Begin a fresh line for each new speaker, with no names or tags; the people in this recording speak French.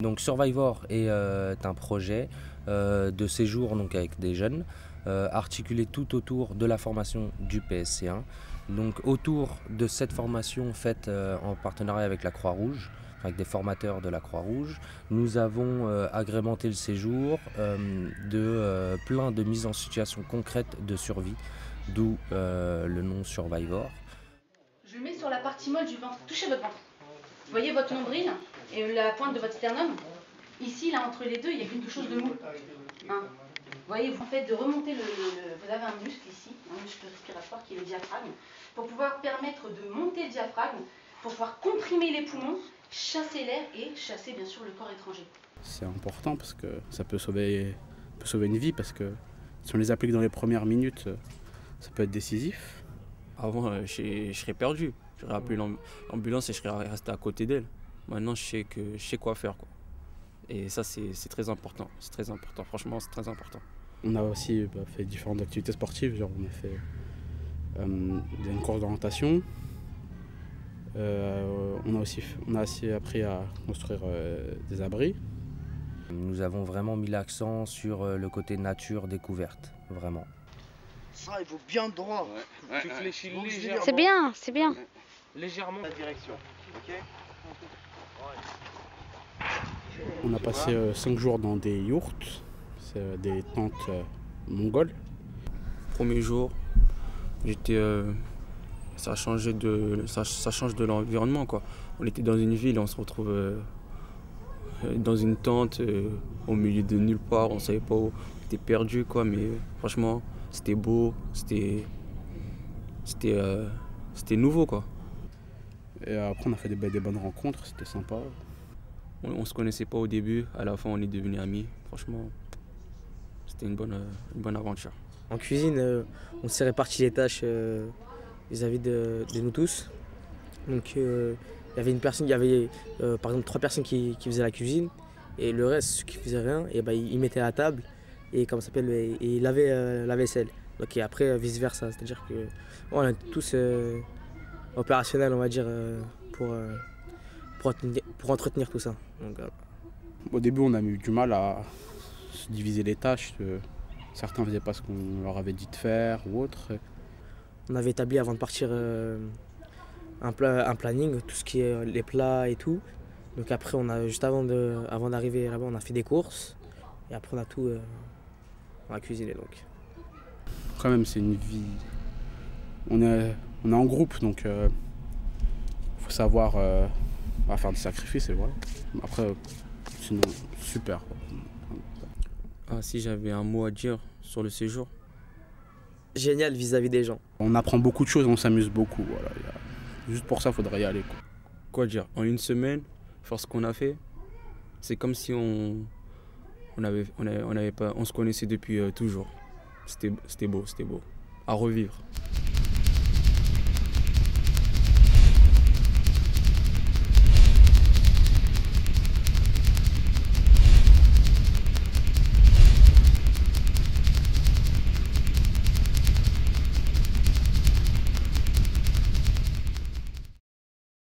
Donc Survivor est un projet de séjour donc avec des jeunes, articulé tout autour de la formation du PSC1. Donc autour de cette formation faite en partenariat avec la Croix-Rouge, avec des formateurs de la Croix-Rouge, nous avons agrémenté le séjour de plein de mises en situation concrète de survie, d'où le nom Survivor.
Je le mets sur la partie molle du ventre. Touchez votre ventre. Vous voyez votre nombril et la pointe de votre sternum. Ici, là, entre les deux, il y a quelque chose de mou. Hein. Vous voyez, en fait, de remonter vous avez un muscle ici, un muscle respiratoire qui est le diaphragme, pour pouvoir permettre de monter le diaphragme, pour pouvoir comprimer les poumons, chasser l'air et chasser, bien sûr, le corps étranger.
C'est important parce que ça peut sauver une vie, parce que si on les applique dans les premières minutes, ça peut être décisif.
Avant, je serais perdu. J'aurais appelé l'ambulance et je serais resté à côté d'elle. Maintenant, je sais quoi faire, quoi. Et ça, c'est très important. C'est très important. Franchement, c'est très important.
On a aussi fait différentes activités sportives. Genre, on a fait une course d'orientation. On a aussi appris à construire des abris.
Nous avons vraiment mis l'accent sur le côté nature découverte, vraiment.
Ça, il faut bien droit.
Ouais. Tu fléchis légèrement.
C'est bien, c'est bien.
Légèrement la direction. Ok.
On a passé 5 jours dans des yourtes, c'est des tentes mongoles.
Premier jour, ça change de l'environnement, quoi. On était dans une ville, on se retrouve dans une tente au milieu de nulle part, on savait pas où, on était perdu, quoi. Mais franchement, c'était beau, c'était nouveau, quoi.
Et après, on a fait des bonnes rencontres, c'était sympa.
On se connaissait pas au début, à la fin on est devenus amis. Franchement, c'était une bonne aventure.
En cuisine, on s'est réparti les tâches vis-à-vis de nous tous. Donc il y avait par exemple 3 personnes qui faisaient la cuisine, et le reste, ceux qui faisaient rien, et ils mettaient à table et ils lavaient la vaisselle. Donc, et après vice versa, c'est-à-dire que on est tous opérationnels, on va dire, pour entretenir tout ça. Donc,
au début, on a eu du mal à se diviser les tâches. Certains ne faisaient pas ce qu'on leur avait dit de faire ou autre.
On avait établi avant de partir un planning, tout ce qui est les plats et tout. Donc après, juste avant d'arriver là-bas, on a fait des courses. Et après, on a cuisiné. Donc.
Quand même, c'est une vie. On est en groupe, donc faut savoir faire des sacrifices, c'est vrai. Après, sinon, super.
Ah, si j'avais un mot à dire sur le séjour.
Génial vis-à-vis des gens.
On apprend beaucoup de choses, on s'amuse beaucoup. Voilà. Juste pour ça, il faudrait y aller.
Quoi dire, en une semaine, faire ce qu'on a fait, c'est comme si on se connaissait depuis toujours. C'était beau, à revivre.